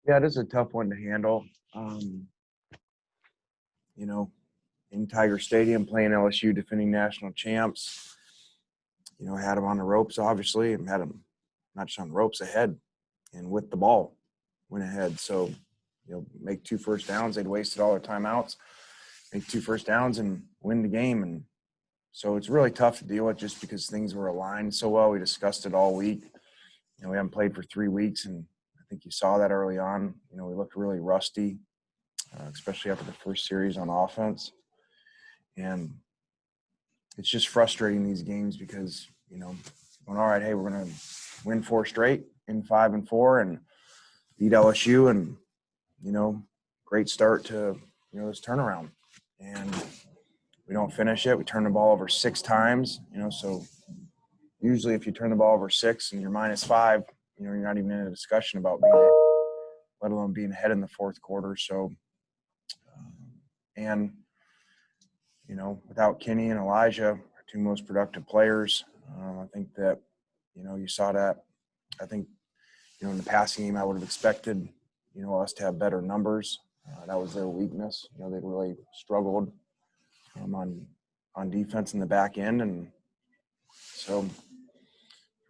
Yeah, it is a tough one to handle. You know, in Tiger Stadium playing LSU, defending national champs, had them on the ropes, obviously, and had them not just on the ropes, ahead and with the ball, went ahead. So, make 2 first downs. They'd wasted all their timeouts, make 2 first downs and win the game. And so it's really tough to deal with just because things were aligned so well. We discussed it all week. We haven't played for 3 weeks, and I think you saw that early on. We looked really rusty, especially after the first series on offense. And it's just frustrating these games because, going, all right, hey, we're going to win 4 straight in 5 and 4 and beat LSU and, great start to, this turnaround. And we don't finish it. We turn the ball over 6 times, so usually if you turn the ball over 6 and you're -5, you're not even in a discussion about being ahead, let alone being ahead in the fourth quarter. So, and, without Kenny and Elijah, our 2 most productive players, I think that, you saw that. I think, in the passing game, I would have expected, us to have better numbers. That was their weakness. They really struggled on defense in the back end. And so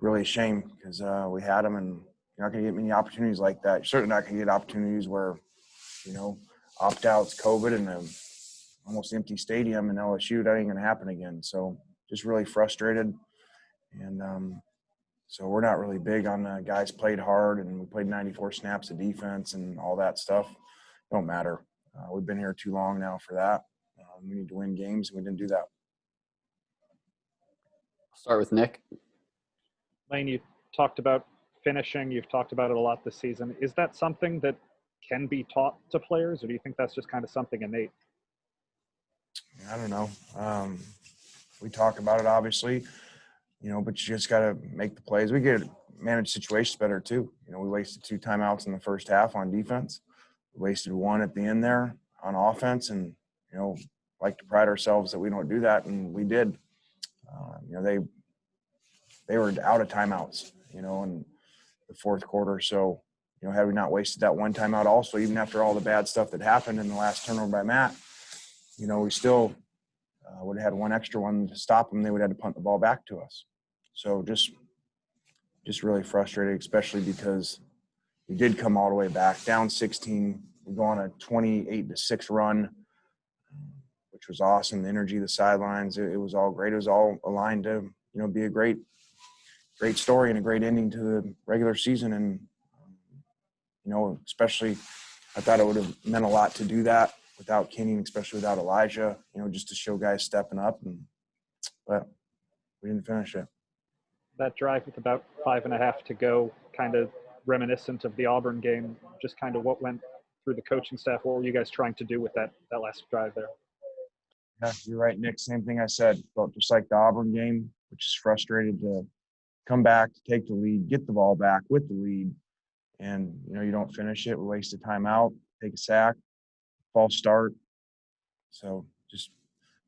really a shame because we had them, and you're not going to get many opportunities like that. You're certainly not going to get opportunities where, opt-outs, COVID, and an almost empty stadium in LSU. That ain't going to happen again. So just really frustrated. And so we're not really big on guys played hard, and we played 94 snaps of defense and all that stuff. Don't matter. We've been here too long now for that. We need to win games, and we didn't do that. I'll start with Nick. Lane, you talked about finishing. You've talked about it a lot this season. Is that something that can be taught to players, or do you think that's just kind of something innate? I don't know. We talk about it, obviously, but you just got to make the plays. We get manage situations better, too. We wasted 2 timeouts in the first half on defense. We wasted 1 at the end there on offense, and, like to pride ourselves that we don't do that, and we did. They were out of timeouts, in the fourth quarter. So, had we not wasted that 1 timeout also, even after all the bad stuff that happened in the last turnover by Matt, we still would have had 1 extra one to stop them. They would have had to punt the ball back to us. So just really frustrated, especially because we did come all the way back, down 16. We go on a 28-6 run, which was awesome. The energy, the sidelines, it was all great. It was all aligned to, be a great story and a great ending to the regular season. And, especially I thought it would have meant a lot to do that without Kenny, especially without Elijah, just to show guys stepping up. But we didn't finish it. That drive with about 5.5 to go, kind of reminiscent of the Auburn game, just kind of what went through the coaching staff. What were you guys trying to do with that last drive there? Yeah, you're right, Nick. Same thing I said. Felt just like the Auburn game, which is frustrated to come back, take the lead, get the ball back with the lead, and, you don't finish it. We waste a timeout, take a sack, false start. So just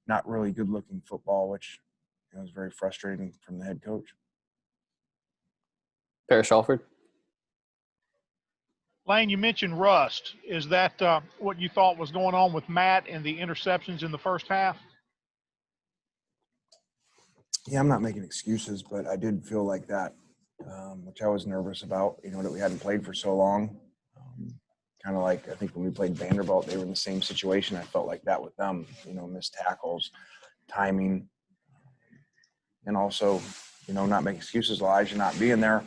not really good-looking football, which was very frustrating from the head coach. Parrish Alford. Lane, you mentioned rust. Is that what you thought was going on with Matt and the interceptions in the first half? Yeah, I'm not making excuses, but I did feel like that, which I was nervous about, that we hadn't played for so long. Kind of like I think when we played Vanderbilt, they were in the same situation. I felt like that with them, missed tackles, timing, and also, not making excuses, Elijah not being there,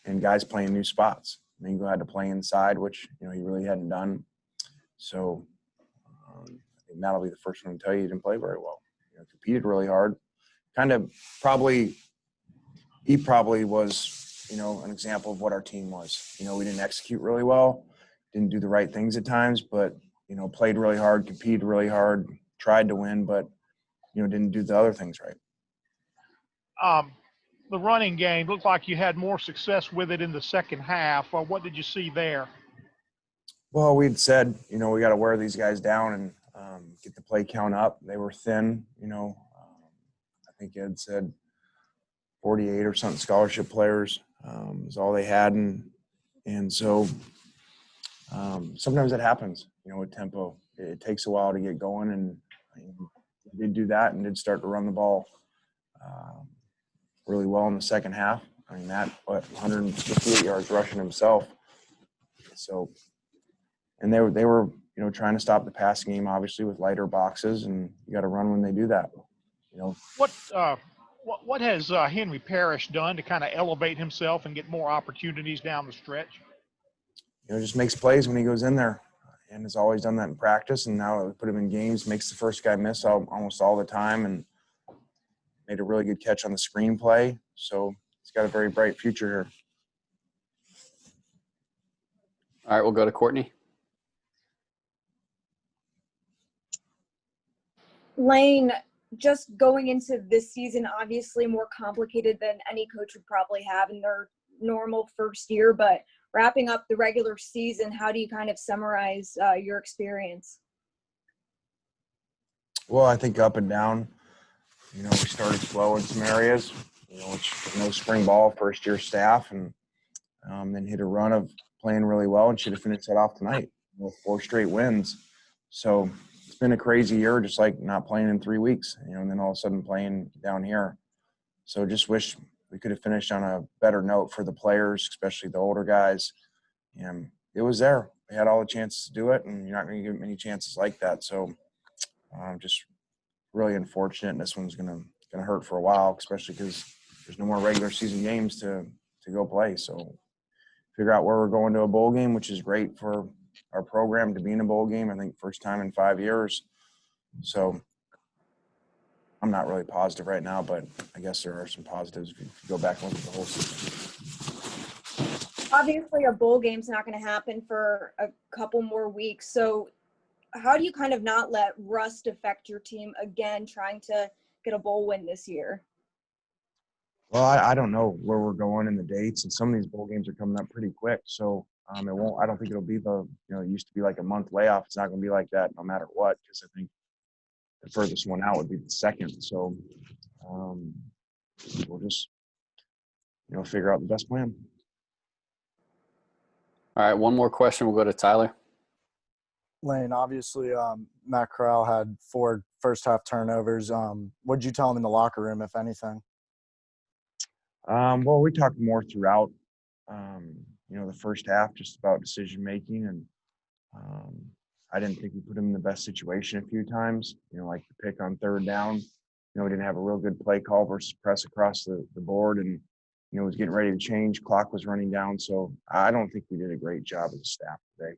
and guys playing new spots. Mingo had to play inside, which, he really hadn't done. So I think Matt will be the first one to tell you he didn't play very well. Competed really hard. He probably was, an example of what our team was. We didn't execute really well, didn't do the right things at times, but, played really hard, competed really hard, tried to win, but, didn't do the other things right. The running game looked like you had more success with it in the second half. What did you see there? Well, we'd said, we got to wear these guys down and get the play count up. They were thin, I think Ed said 48 or something scholarship players is all they had. And so, sometimes it happens, with tempo. It takes a while to get going, and we did do that and did start to run the ball really well in the second half. I mean, Matt, 158 yards rushing himself. So, and they were, trying to stop the passing game, obviously, with lighter boxes, and you got to run when they do that. What has Henry Parrish done to kind of elevate himself and get more opportunities down the stretch? Just makes plays when he goes in there, and has always done that in practice. And now we put him in games, makes the first guy miss almost all the time, and made a really good catch on the screen play. So he's got a very bright future here. All right, we'll go to Courtney. Lane, just going into this season, obviously more complicated than any coach would probably have in their normal first year, but wrapping up the regular season, how do you kind of summarize your experience? Well, I think up and down. We started slow in some areas, which no spring ball, first year staff, and then hit a run of playing really well and should have finished that off tonight with 4 straight wins. So it's been a crazy year, just like not playing in 3 weeks, and then all of a sudden playing down here. So just wish we could have finished on a better note for the players, especially the older guys. And it was there. They had all the chances to do it, and you're not going to give many chances like that. So just really unfortunate. And this one's gonna hurt for a while, especially because there's no more regular season games to go play. So figure out where we're going to a bowl game, which is great for our program to be in a bowl game. I think first time in 5 years. So I'm not really positive right now, but I guess there are some positives if you go back and look at the whole season. Obviously, a bowl game's not going to happen for a couple more weeks. So how do you kind of not let rust affect your team again, trying to get a bowl win this year? Well, I don't know where we're going in the dates, and some of these bowl games are coming up pretty quick. So it won't. I don't think it'll be it used to be like a month layoff. It's not going to be like that no matter what, because I think the furthest one out would be the second. So we'll just figure out the best plan. All right, one more question. We'll go to Tyler. Lane, obviously, Matt Corral had 4 first-half turnovers. What did you tell him in the locker room, if anything? Well, we talked more throughout, the first half, just about decision-making. And I didn't think we put him in the best situation a few times, like the pick on 3rd down. We didn't have a real good play call versus press across the board. And, it was getting ready to change. Clock was running down. So I don't think we did a great job as a staff today.